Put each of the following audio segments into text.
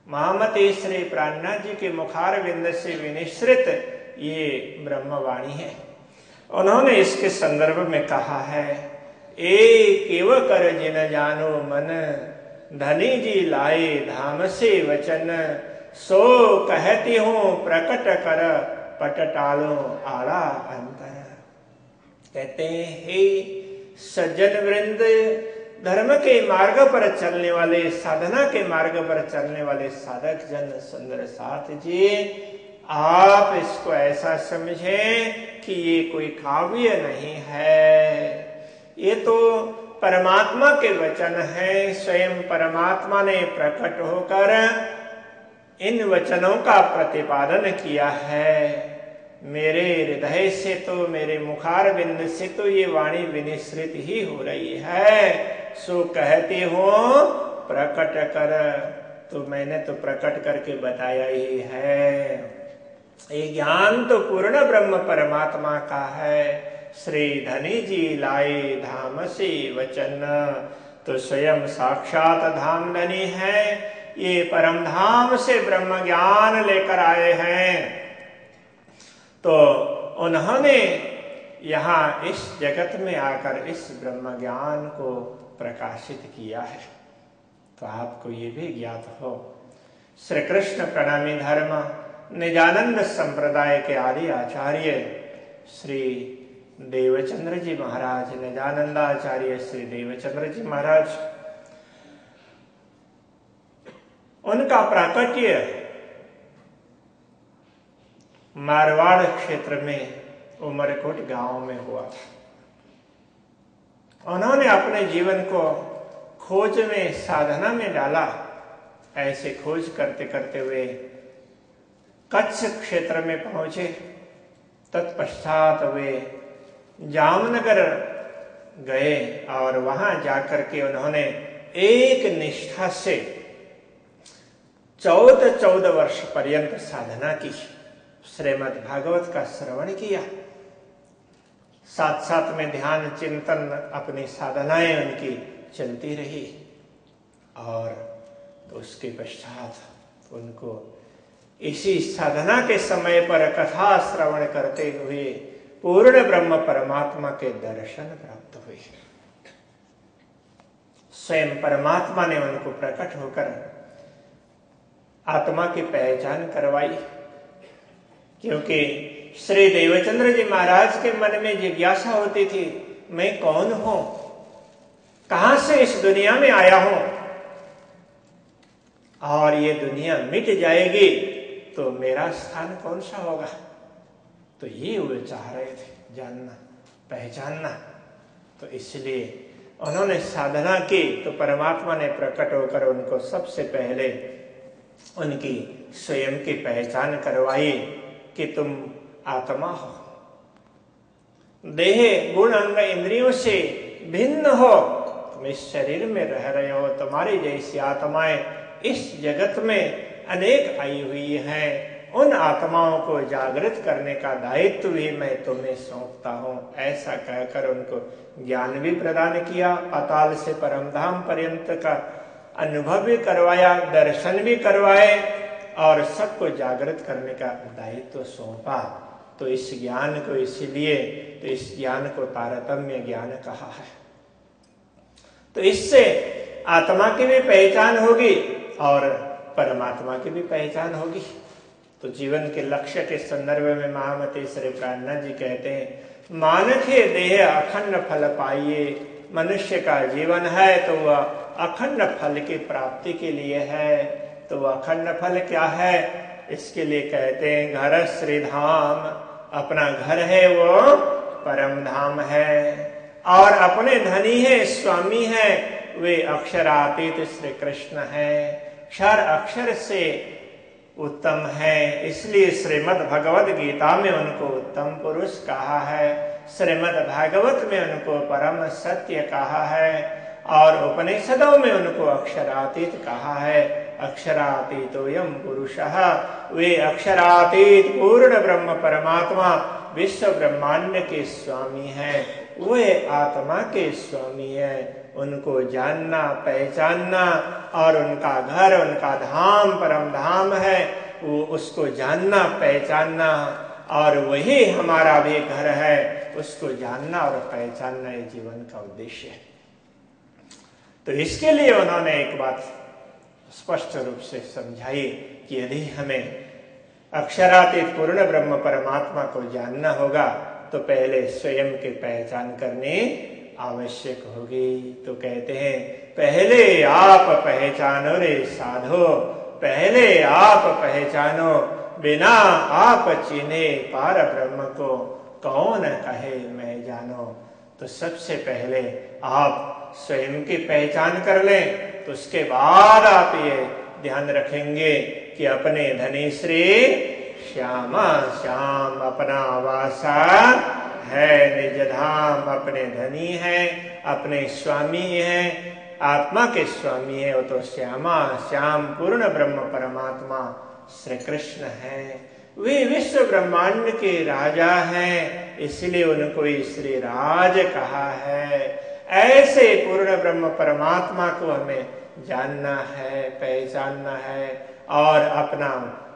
महामती श्री प्राणनाथ जी के मुखार बिंद से विनिश्रित ये ब्रह्मवाणी है। उन्होंने इसके संदर्भ में कहा है, एक एव कर जिन जानो मन, धनी जी लाए धाम से वचन, सो कहती हूँ प्रकट कर, पट टालो आड़ा अंतर। कहते हैं, हे सज्जन वृंद, धर्म के मार्ग पर चलने वाले, साधना के मार्ग पर चलने वाले साधक जन सुंदर साथ जी, आप इसको ऐसा समझें कि ये कोई काव्य नहीं है, ये तो परमात्मा के वचन है। स्वयं परमात्मा ने प्रकट होकर इन वचनों का प्रतिपादन किया है। मेरे हृदय से तो, मेरे मुखार बिंद से तो ये वाणी विनिश्रित ही हो रही है। सो कहती हो प्रकट कर, तो मैंने तो प्रकट करके बताया ही है। ये ज्ञान तो पूर्ण ब्रह्म परमात्मा का है। श्री धनी जी लाए धाम से वचन, तो स्वयं साक्षात धाम धनी है। ये परम धाम से ब्रह्म ज्ञान लेकर आए हैं। तो उन्होंने यहाँ इस जगत में आकर इस ब्रह्म ज्ञान को प्रकाशित किया है। तो आपको ये भी ज्ञात हो, श्री कृष्ण प्रणामी धर्म निजानंद संप्रदाय के आदि आचार्य श्री देवचंद्र जी महाराज, निजानंदाचार्य श्री देवचंद्र जी महाराज, उनका प्राकट्य मारवाड़ क्षेत्र में उमरकोट गांव में हुआ था। उन्होंने अपने जीवन को खोज में, साधना में डाला। ऐसे खोज करते करते हुए कच्छ क्षेत्र में पहुंचे। तत्पश्चात वे जामनगर गए और वहां जाकर के उन्होंने एक निष्ठा से 14 वर्ष पर्यंत साधना की। श्रीमद् भागवत का श्रवण किया, साथ साथ में ध्यान चिंतन, अपनी साधनाएं उनकी चलती रही। और तो उसके पश्चात उनको इसी साधना के समय पर कथा श्रवण करते हुए पूर्ण ब्रह्म परमात्मा के दर्शन प्राप्त हुए। स्वयं परमात्मा ने उनको प्रकट होकर आत्मा की पहचान करवाई। क्योंकि श्री देवचंद्र जी महाराज के मन में जिज्ञासा होती थी, मैं कौन हूं, कहां से इस दुनिया में आया हूं, और ये दुनिया मिट जाएगी तो मेरा स्थान कौन सा होगा। तो ये वे चाह रहे थे जानना, पहचानना। तो इसलिए उन्होंने साधना की, तो परमात्मा ने प्रकट होकर उनको सबसे पहले उनकी स्वयं की पहचान करवाई कि तुम आत्मा हो, देह गुण अंग इंद्रियों से भिन्न हो, तुम इस शरीर में रह रहे हो। तुम्हारी जैसी आत्माएं इस जगत में अनेक आई हुई हैं। उन आत्माओं को जागृत करने का दायित्व भी मैं तुम्हें सौंपता हूं। ऐसा कहकर उनको ज्ञान भी प्रदान किया, पाताल से परमधाम पर्यंत का अनुभव भी करवाया, दर्शन भी करवाए और सबको जागृत करने का दायित्व सौंपा। तो इस ज्ञान को, इसीलिए तो इस ज्ञान को तारतम्य ज्ञान कहा है। तो इससे आत्मा की भी पहचान होगी और परमात्मा की भी पहचान होगी। तो जीवन के लक्ष्य के संदर्भ में महामती श्री प्राणनाथ जी कहते हैं, मानखे देह अखंड फल पाइए। मनुष्य का जीवन है तो वह अखंड फल की प्राप्ति के लिए है। तो वह अखंड फल क्या है, इसके लिए कहते हैं घर श्रीधाम। अपना घर है वो परम धाम है, और अपने धनी है, स्वामी है, वे अक्षरातीत श्री कृष्ण है। क्षर अक्षर से उत्तम है, इसलिए श्रीमद् भगवद गीता में उनको उत्तम पुरुष कहा है, श्रीमद् भागवत में उनको परम सत्य कहा है, और उपनिषदों में उनको अक्षरातीत कहा है। अक्षरातीतोऽयं पुरुषः, वे अक्षरातीत पूर्ण ब्रह्म परमात्मा विश्व ब्रह्मांड के स्वामी हैं, वे आत्मा के स्वामी है। उनको जानना, पहचानना, और उनका घर, उनका धाम परम धाम है, वो उसको जानना, पहचानना, और वही हमारा भी घर है, उसको जानना और पहचानना ये जीवन का उद्देश्य है। तो इसके लिए उन्होंने एक बात स्पष्ट रूप से समझाई कि यदि हमें अक्षरातीत पूर्ण ब्रह्म परमात्मा को जानना होगा तो पहले स्वयं की पहचान करनी आवश्यक होगी। तो कहते हैं, पहले आप पहचानो रे साधो, पहले आप पहचानो, बिना आप चिन्हे पार ब्रह्म को कौन कहे मैं जानो। तो सबसे पहले आप स्वयं की पहचान कर लें, तो उसके बाद आप ये ध्यान रखेंगे कि अपने धनी श्री श्यामा श्याम अपना वासा है, निज धाम अपने धनी है, अपने स्वामी है, आत्मा के स्वामी है, वो तो श्यामा श्याम पूर्ण ब्रह्म परमात्मा श्री कृष्ण है। वे विश्व ब्रह्मांड के राजा हैं, इसलिए उनको श्री राज कहा है। ऐसे पूर्ण ब्रह्म परमात्मा को हमें जानना है, पहचानना है, और अपना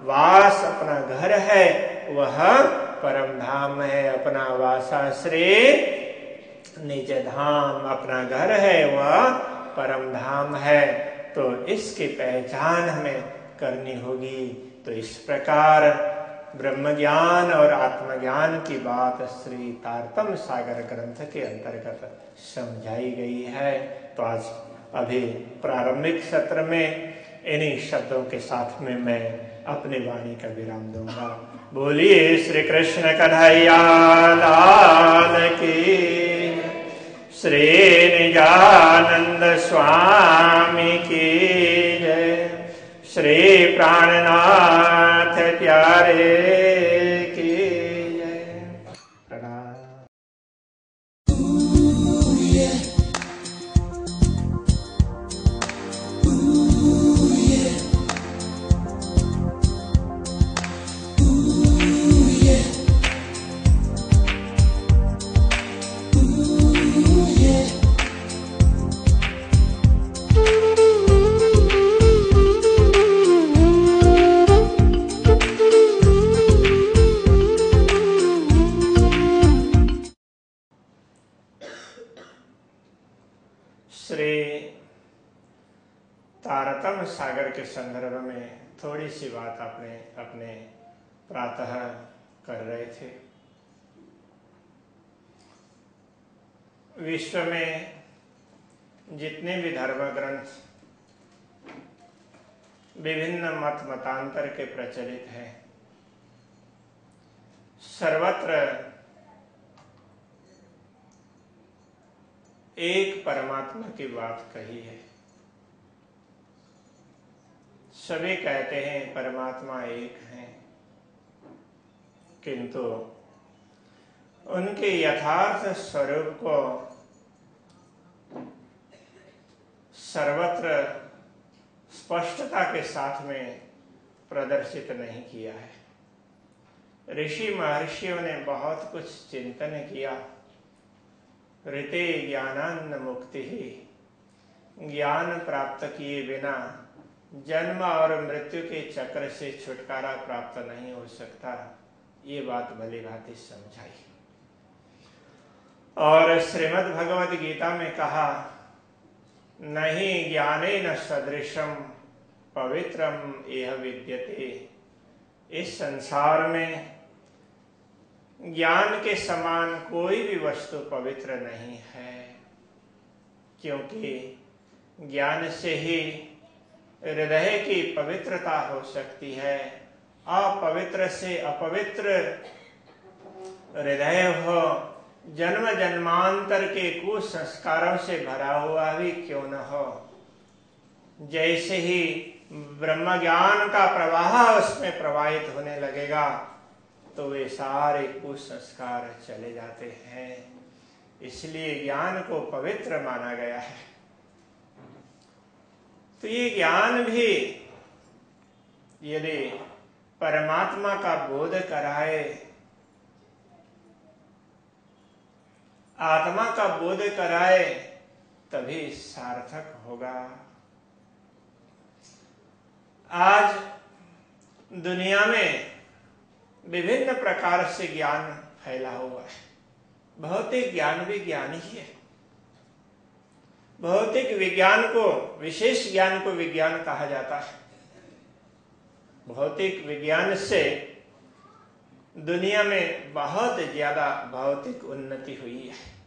वास, अपना घर है वह परम धाम है, अपना वासाश्री निज धाम, अपना घर है वह परम धाम है। तो इसकी पहचान हमें करनी होगी। तो इस प्रकार ब्रह्म ज्ञान और आत्मज्ञान की बात श्री तारतम सागर ग्रंथ के अंतर्गत समझाई गई है। तो आज अभी प्रारंभिक सत्र में इन्हीं शब्दों के साथ में मैं अपनी वाणी का विराम दूंगा। बोलिए श्री कृष्ण कन्हैया लाल की, श्री निजानंद स्वामी की जय, श्री प्राणनाथ प्यारे की जय। प्रणाम। तारतम सागर के संदर्भ में थोड़ी सी बात अपने प्रातः कर रहे थे। विश्व में जितने भी धर्म ग्रंथ विभिन्न मत मतांतर के प्रचलित हैं, सर्वत्र एक परमात्मा की बात कही है। सभी कहते हैं परमात्मा एक है, किंतु उनके यथार्थ स्वरूप को सर्वत्र स्पष्टता के साथ में प्रदर्शित नहीं किया है। ऋषि महर्षियों ने बहुत कुछ चिंतन किया। ऋते ज्ञानान्न मुक्ति ही, ज्ञान प्राप्त किए बिना जन्म और मृत्यु के चक्र से छुटकारा प्राप्त नहीं हो सकता, ये बात भली भांति समझाई। और श्रीमद् भगवद गीता में कहा, नहीं ज्ञानेन सदृशम पवित्रम यह विद्यते। इस संसार में ज्ञान के समान कोई भी वस्तु पवित्र नहीं है, क्योंकि ज्ञान से ही हृदय की पवित्रता हो सकती है। अपवित्र से अपवित्र हृदय हो, जन्म जन्मांतर के कुसंस्कारों से भरा हुआ भी क्यों न हो, जैसे ही ब्रह्म ज्ञान का प्रवाह उसमें प्रवाहित होने लगेगा तो वे सारे कुसंस्कार चले जाते हैं। इसलिए ज्ञान को पवित्र माना गया है। तो ये ज्ञान भी यदि परमात्मा का बोध कराए, आत्मा का बोध कराए, तभी सार्थक होगा। आज दुनिया में विभिन्न प्रकार से ज्ञान फैला हुआ है। भौतिक ज्ञान भी ज्ञान ही है। भौतिक विज्ञान को, विशेष ज्ञान को विज्ञान कहा जाता है। भौतिक विज्ञान से दुनिया में बहुत ज्यादा भौतिक उन्नति हुई है।